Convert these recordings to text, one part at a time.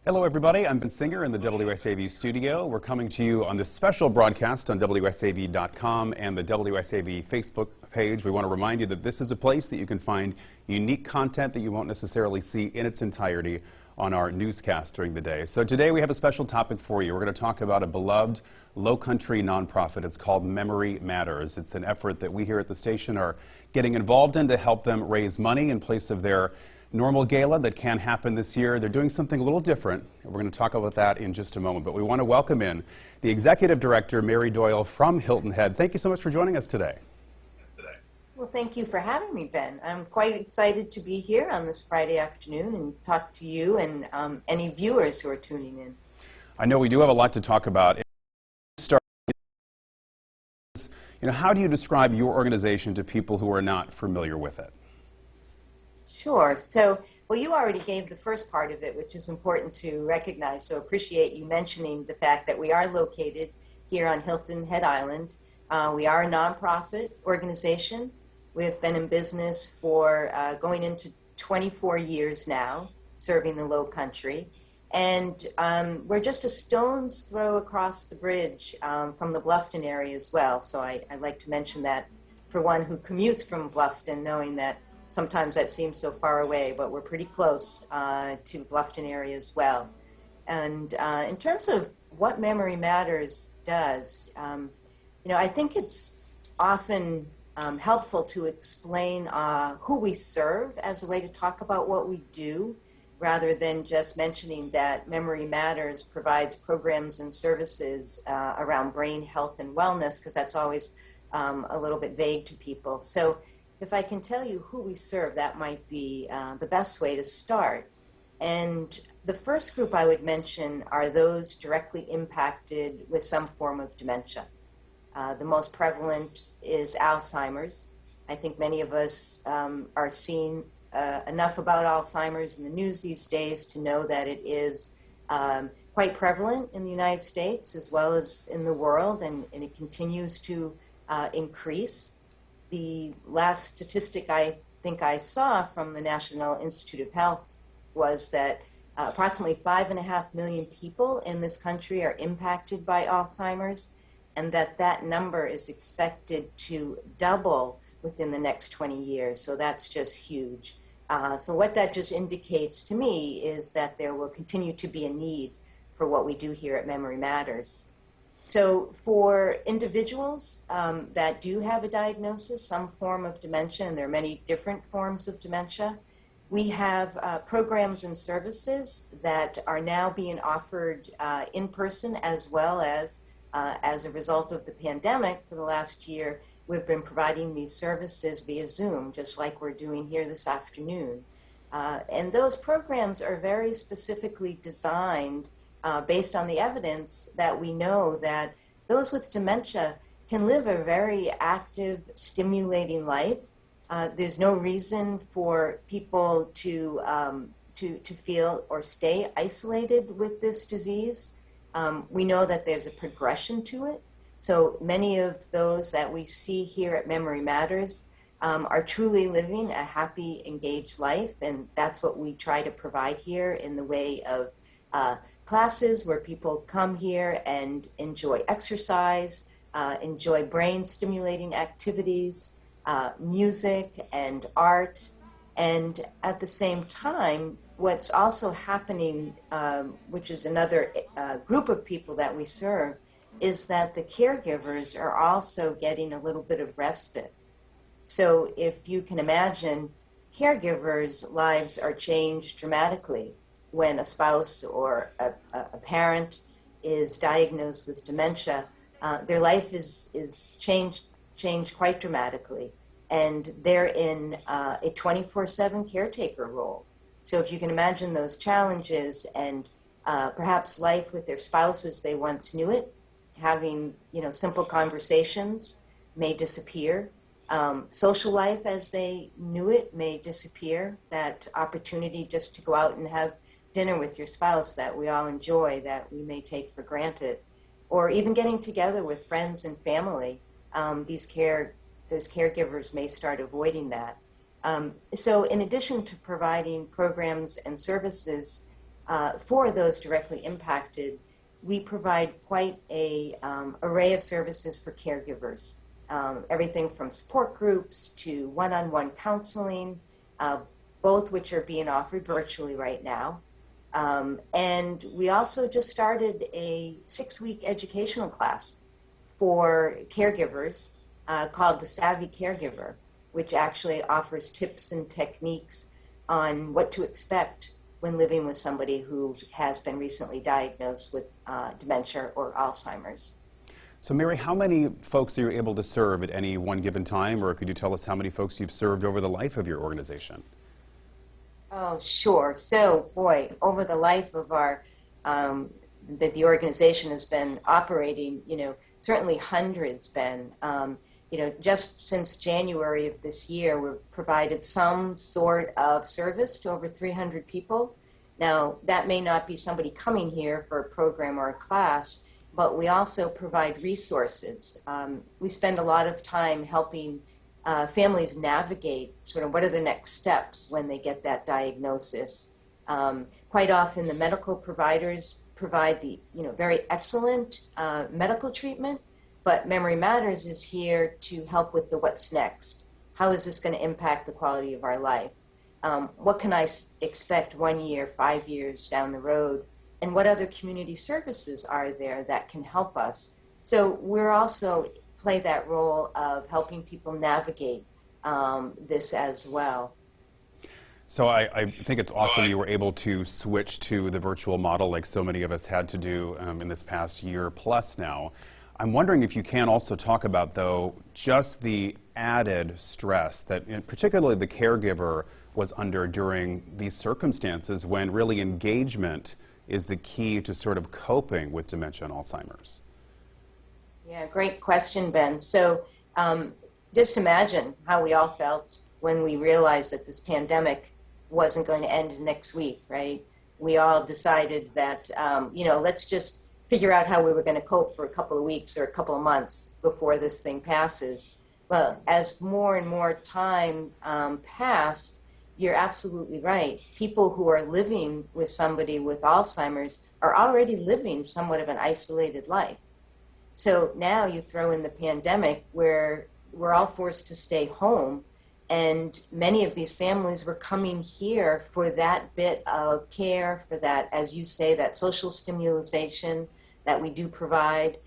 Hello everybody, I'm Ben Senger in the WSAV studio. We're coming to you on this special broadcast on WSAV.com and the WSAV Facebook page. We want to remind you that this is a place that you can find unique content that you won't necessarily see in its entirety on our newscast during the day. So today we have a special topic for you. We're going to talk about a beloved low-country nonprofit. It's called Memory Matters. It's an effort that we here at the station are getting involved in to help them raise money in place of their normal gala that can happen this year. They're doing something a little different, and we're going to talk about that in just a moment. But we want to welcome in the Executive Director, Mary Doyle from Hilton Head. Thank you so much for joining us today. Well, thank you for having me, Ben. I'm quite excited to be here on this Friday afternoon and talk to you and any viewers who are tuning in. I know we do have a lot to talk about. How do you describe your organization to people who are not familiar with it? Sure. So, well, you already gave the first part of it, which is important to recognize. So appreciate you mentioning the fact that we are located here on Hilton Head Island. We are a nonprofit organization. We have been in business for going into 24 years now, serving the Low Country. And we're just a stone's throw across the bridge from the Bluffton area as well. So I'd like to mention that for one who commutes from Bluffton, knowing that sometimes that seems so far away, but we're pretty close to Bluffton area as well. And in terms of what Memory Matters does, I think it's often helpful to explain who we serve as a way to talk about what we do, rather than just mentioning that Memory Matters provides programs and services around brain health and wellness, because that's always a little bit vague to people. So if I can tell you who we serve, that might be the best way to start. And the first group I would mention are those directly impacted with some form of dementia. The most prevalent is Alzheimer's. I think many of us are seeing enough about Alzheimer's in the news these days to know that it is quite prevalent in the United States as well as in the world, and it continues to increase. The last statistic I think I saw from the National Institute of Health was that approximately 5.5 million people in this country are impacted by Alzheimer's, and that number is expected to double within the next 20 years. So that's just huge. So what that just indicates to me is that there will continue to be a need for what we do here at Memory Matters. So for individuals that do have a diagnosis, some form of dementia, and there are many different forms of dementia, we have programs and services that are now being offered in person, as well as a result of the pandemic for the last year. We've been providing these services via Zoom, just like we're doing here this afternoon. And those programs are very specifically designed based on the evidence that we know that those with dementia can live a very active, stimulating life. There's no reason for people to feel or stay isolated with this disease. We know that there's a progression to it. So many of those that we see here at Memory Matters are truly living a happy, engaged life, and that's what we try to provide here in the way of classes where people come here and enjoy exercise, enjoy brain-stimulating activities, music and art. And at the same time, what's also happening, which is another group of people that we serve, is that the caregivers are also getting a little bit of respite. So if you can imagine, caregivers' lives are changed dramatically when a spouse or a parent is diagnosed with dementia. Their life is changed quite dramatically, and they're in a 24/7 caretaker role. So if you can imagine those challenges, and perhaps life with their spouses, they once knew it, having simple conversations may disappear. Social life as they knew it may disappear. That opportunity just to go out and have dinner with your spouse that we all enjoy, that we may take for granted, or even getting together with friends and family, those caregivers may start avoiding that. So in addition to providing programs and services for those directly impacted, we provide quite a array of services for caregivers. Everything from support groups to one-on-one counseling, both which are being offered virtually right now. And we also just started a 6-week educational class for caregivers called the Savvy Caregiver, which actually offers tips and techniques on what to expect when living with somebody who has been recently diagnosed with dementia or Alzheimer's. So Mary, how many folks are you able to serve at any one given time, or could you tell us how many folks you've served over the life of your organization? Oh, sure. So, boy, over the life of our that the organization has been operating, certainly hundreds, Ben. Just since January of this year, we've provided some sort of service to over 300 people. Now, that may not be somebody coming here for a program or a class, but we also provide resources. We spend a lot of time helping families navigate sort of what are the next steps when they get that diagnosis. Quite often, the medical providers provide the very excellent medical treatment, but Memory Matters is here to help with the what's next. How is this going to impact the quality of our life? What can I expect 1 year, 5 years down the road? And what other community services are there that can help us? So we're also play that role of helping people navigate this as well. So I think it's awesome you were able to switch to the virtual model like so many of us had to do in this past year plus now. I'm wondering if you can also talk about, though, just the added stress that particularly the caregiver was under during these circumstances when really engagement is the key to sort of coping with dementia and Alzheimer's. Yeah, great question, Ben. So just imagine how we all felt when we realized that this pandemic wasn't going to end next week, right? We all decided that, let's just figure out how we were going to cope for a couple of weeks or a couple of months before this thing passes. Well, as more and more time passed, you're absolutely right. People who are living with somebody with Alzheimer's are already living somewhat of an isolated life. So now you throw in the pandemic where we're all forced to stay home, and many of these families were coming here for that bit of care, for that, as you say, that social stimulation that we do provide.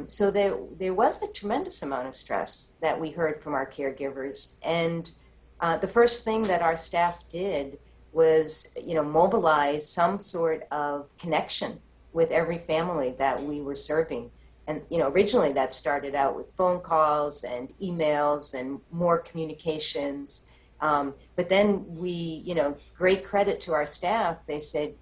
So there was a tremendous amount of stress that we heard from our caregivers. And the first thing that our staff did was, mobilize some sort of connection with every family that we were serving. And, originally that started out with phone calls and emails and more communications. But then we, great credit to our staff. They said,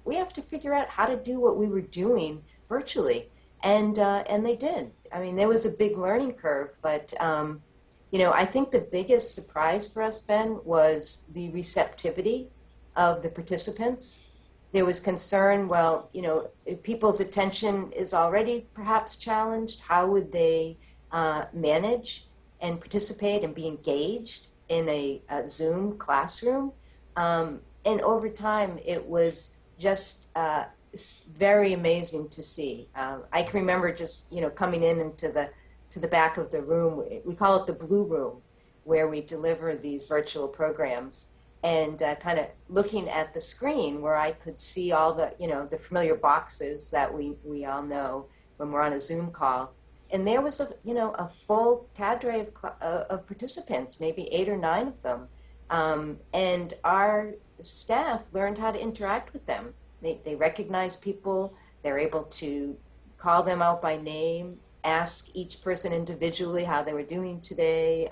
we have to figure out how to do what we were doing virtually. And they did. I mean, there was a big learning curve, but, I think the biggest surprise for us, Ben, was the receptivity of the participants. There was concern, well, if people's attention is already perhaps challenged, how would they manage and participate and be engaged in a Zoom classroom? And over time, it was just very amazing to see. I can remember just, coming into the back of the room. We call it the Blue Room, where we deliver these virtual programs. And kind of looking at the screen where I could see all the, the familiar boxes that we all know when we're on a Zoom call. And there was a full cadre of participants, maybe 8 or 9 of them. And our staff learned how to interact with them. They recognize people. They're able to call them out by name, ask each person individually how they were doing today,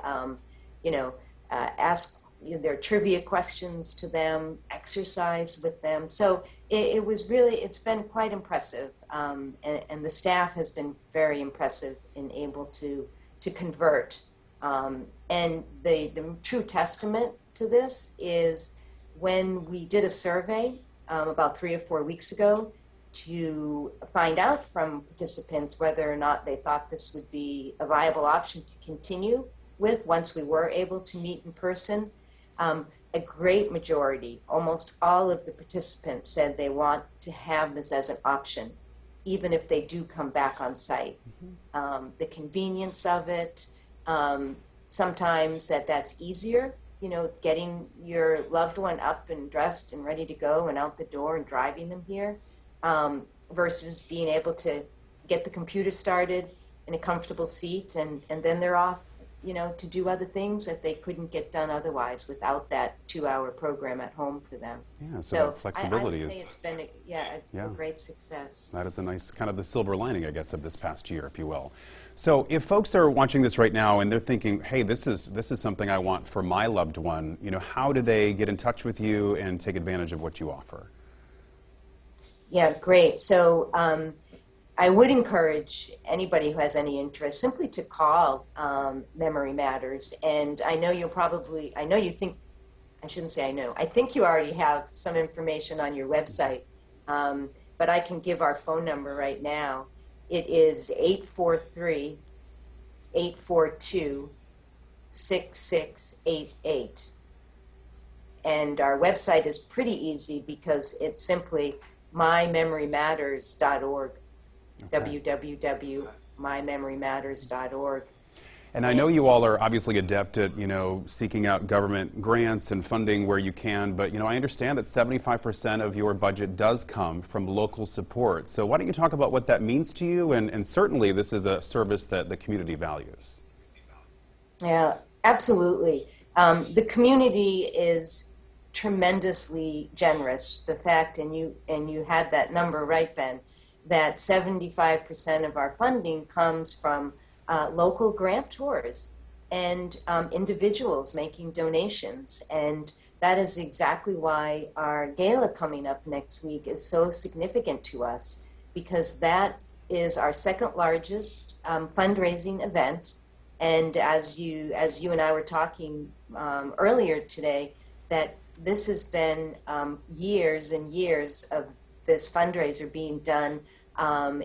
ask their trivia questions to them, exercise with them. So it was really, it's been quite impressive. And the staff has been very impressive in able to convert. And the true testament to this is when we did a survey about 3 or 4 weeks ago to find out from participants whether or not they thought this would be a viable option to continue with once we were able to meet in person. a great majority, almost all of the participants said they want to have this as an option, even if they do come back on site. The convenience of it, sometimes that's easier, you know, getting your loved one up and dressed and ready to go and out the door and driving them here, versus being able to get the computer started in a comfortable seat and then they're off, you know, to do other things that they couldn't get done otherwise without that 2-hour program at home for them. Yeah, so that flexibility I would say is, it's been a great success. that is a nice kind of the silver lining, I guess, of this past year, if you will. So if folks are watching this right now and they're thinking, hey, this is something I want for my loved one, you know, how do they get in touch with you and take advantage of what you offer? Yeah, great. So I would encourage anybody who has any interest simply to call Memory Matters. And I know you think, I shouldn't say I know, I think you already have some information on your website, but I can give our phone number right now. It is 843-842-6688. And our website is pretty easy because it's simply mymemorymatters.org. Okay. www.mymemorymatters.org. And I know you all are obviously adept at, you know, seeking out government grants and funding where you can, but, you know, I understand that 75% of your budget does come from local support. So why don't you talk about what that means to you? And certainly this is a service that the community values. Yeah, absolutely. The community is tremendously generous. The fact, and you had that number right, Ben, that 75% of our funding comes from local grantors and individuals making donations. And that is exactly why our gala coming up next week is so significant to us, because that is our second largest fundraising event. And as you and I were talking earlier today, that this has been years and years of this fundraiser being done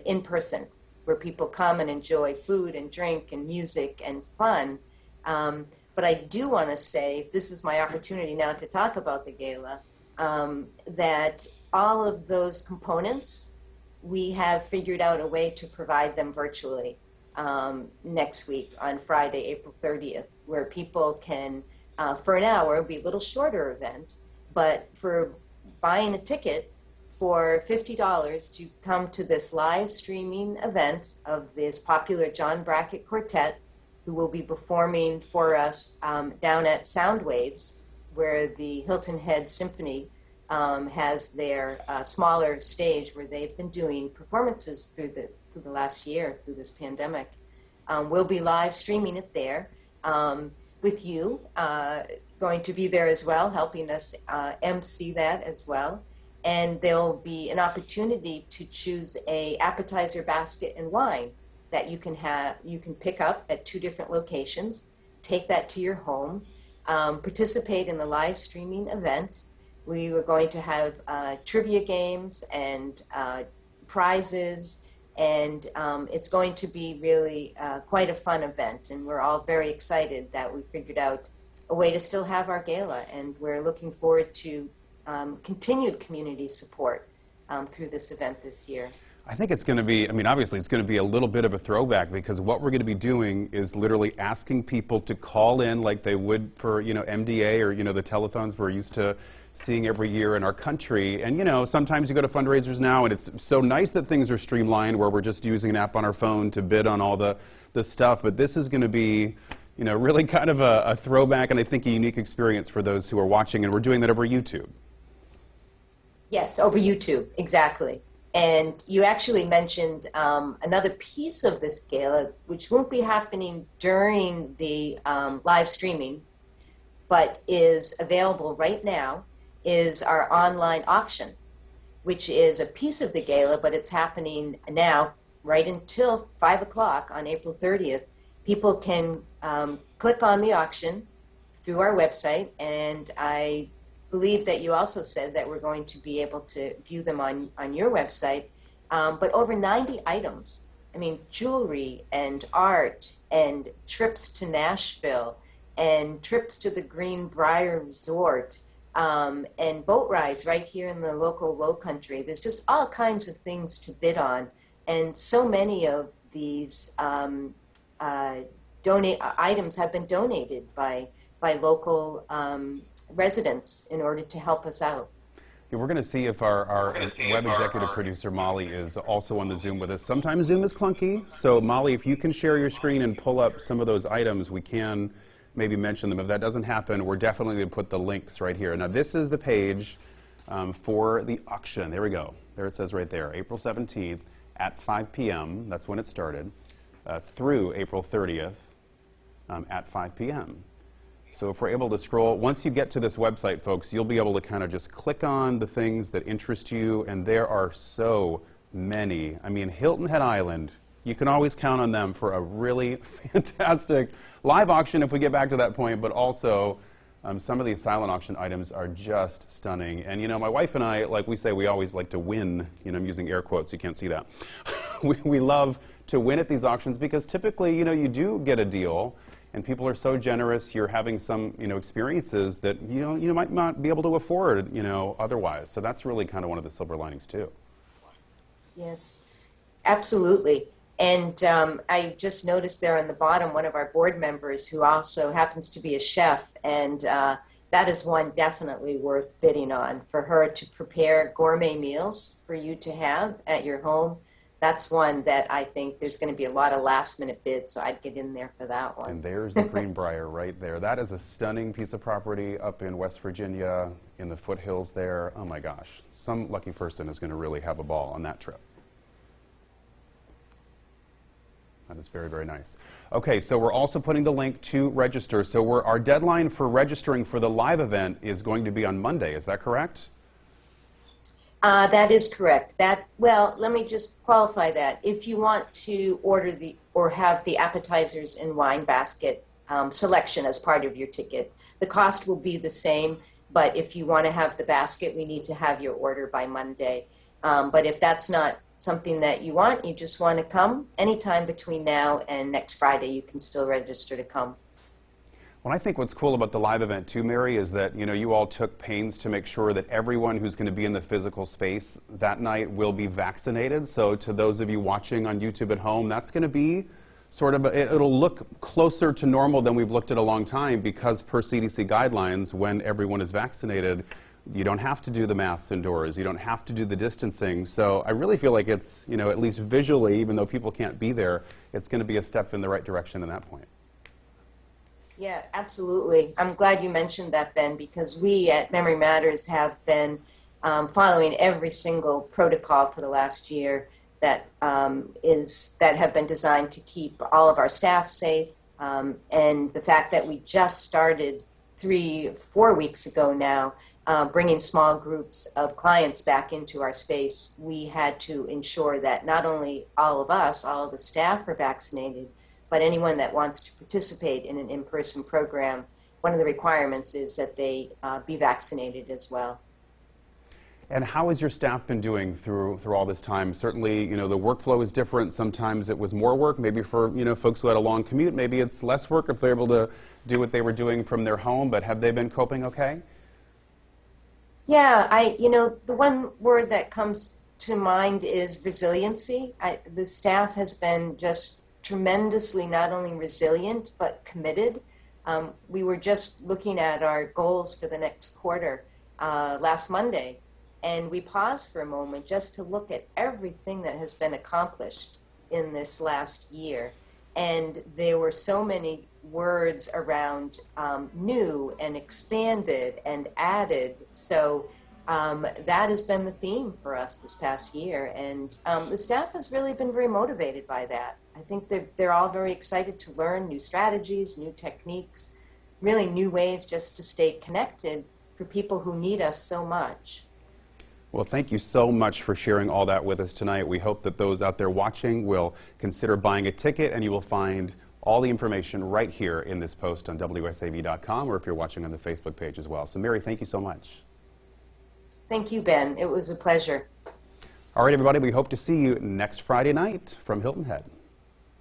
in person, where people come and enjoy food and drink and music and fun. But I do want to say, this is my opportunity now to talk about the gala, that all of those components, we have figured out a way to provide them virtually next week on Friday, April 30th, where people can, for an hour, it'll be a little shorter event, but for buying a ticket for $50 to come to this live streaming event of this popular John Brackett Quartet, who will be performing for us down at Soundwaves, where the Hilton Head Symphony has their smaller stage where they've been doing performances through the last year, through this pandemic. We'll be live streaming it there with you, going to be there as well, helping us MC that as well. And there'll be an opportunity to choose a appetizer basket and wine that you can pick up at 2 different locations, take that to your home, participate in the live streaming event. We were going to have trivia games and prizes, and it's going to be really quite a fun event. And we're all very excited that we figured out a way to still have our gala, and we're looking forward to continued community support through this event this year. I think it's going to be, I mean, obviously it's going to be a little bit of a throwback, because what we're going to be doing is literally asking people to call in like they would for, you know, MDA or, you know, the telethons we're used to seeing every year in our country. And, you know, sometimes you go to fundraisers now and it's so nice that things are streamlined where we're just using an app on our phone to bid on all the stuff. But this is going to be, you know, really kind of a throwback, and I think a unique experience for those who are watching. And we're doing that over YouTube. Yes, over YouTube, exactly. And you actually mentioned another piece of this gala, which won't be happening during the live streaming, but is available right now, is our online auction, which is a piece of the gala, but it's happening now right until 5 o'clock on April 30th. People can click on the auction through our website, and I believe that you also said that we're going to be able to view them on your website, but over 90 items. I mean, jewelry and art and trips to Nashville and trips to the Greenbrier Resort, and boat rides right here in the local low country. There's just all kinds of things to bid on. And so many of these items have been donated by local residents in order to help us out. Yeah, we're going to see if our web executive producer, Molly, is also on the Zoom with us. Sometimes Zoom is clunky, so Molly, if you can share your screen and pull up some of those items, we can maybe mention them. If that doesn't happen, we're definitely going to put the links right here. Now, this is the page for the auction. There we go. There it says right there, April 17th at 5 p.m. That's when it started, through April 30th at 5 p.m. So if we're able to scroll, once you get to this website, folks, you'll be able to kind of just click on the things that interest you, and there are so many. I mean, Hilton Head Island, you can always count on them for a really fantastic live auction if we get back to that point, but also some of these silent auction items are just stunning. And you know, my wife and I, like we say, we always like to win. You know, I'm using air quotes, you can't see that. we love to win at these auctions because typically, you know, you do get a deal. And people are so generous. You're having some, you know, experiences that you might not be able to afford, you know, otherwise. So that's really kind of one of the silver linings too. Yes, absolutely. And I just noticed there on the bottom one of our board members who also happens to be a chef, and that is one definitely worth bidding on, for her to prepare gourmet meals for you to have at your home. That's one that I think there's going to be a lot of last-minute bids, so I'd get in there for that one. And there's the Greenbrier right there. That is a stunning piece of property up in West Virginia, in the foothills there. Oh my gosh, some lucky person is going to really have a ball on that trip. That is very, very nice. Okay, so we're also putting the link to register. So our deadline for registering for the live event is going to be on Monday. Is that correct? That is correct. Well, let me just qualify that. If you want to order or have the appetizers and wine basket selection as part of your ticket, the cost will be the same. But if you want to have the basket, we need to have your order by Monday. But if that's not something that you want, you just want to come anytime between now and next Friday, you can still register to come. Well, I think what's cool about the live event too, Mary, is that you all took pains to make sure that everyone who's going to be in the physical space that night will be vaccinated. So to those of you watching on YouTube at home, that's going to be sort of it'll look closer to normal than we've looked at a long time, because per CDC guidelines, when everyone is vaccinated, you don't have to do the masks indoors. You don't have to do the distancing. So I really feel like it's, at least visually, even though people can't be there, it's going to be a step in the right direction at that point. Yeah, absolutely. I'm glad you mentioned that, Ben, because we at Memory Matters have been following every single protocol for the last year that have been designed to keep all of our staff safe. And the fact that we just started 3-4 weeks ago now, bringing small groups of clients back into our space, we had to ensure that not only all of us, all of the staff are vaccinated, but anyone that wants to participate in an in-person program, one of the requirements is that they be vaccinated as well. And how has your staff been doing through all this time? Certainly, the workflow is different. Sometimes it was more work. Maybe for folks who had a long commute, maybe it's less work if they're able to do what they were doing from their home. But have they been coping okay? Yeah, the one word that comes to mind is resiliency. The staff has been just tremendously not only resilient but committed. We were just looking at our goals for the next quarter last Monday, and we paused for a moment just to look at everything that has been accomplished in this last year. And there were so many words around new and expanded and added. So that has been the theme for us this past year. And the staff has really been very motivated by that. I think they're all very excited to learn new strategies, new techniques, really new ways just to stay connected for people who need us so much. Well, thank you so much for sharing all that with us tonight. We hope that those out there watching will consider buying a ticket, and you will find all the information right here in this post on WSAV.com, or if you're watching on the Facebook page as well. So, Mary, thank you so much. Thank you, Ben. It was a pleasure. All right, everybody, we hope to see you next Friday night from Hilton Head.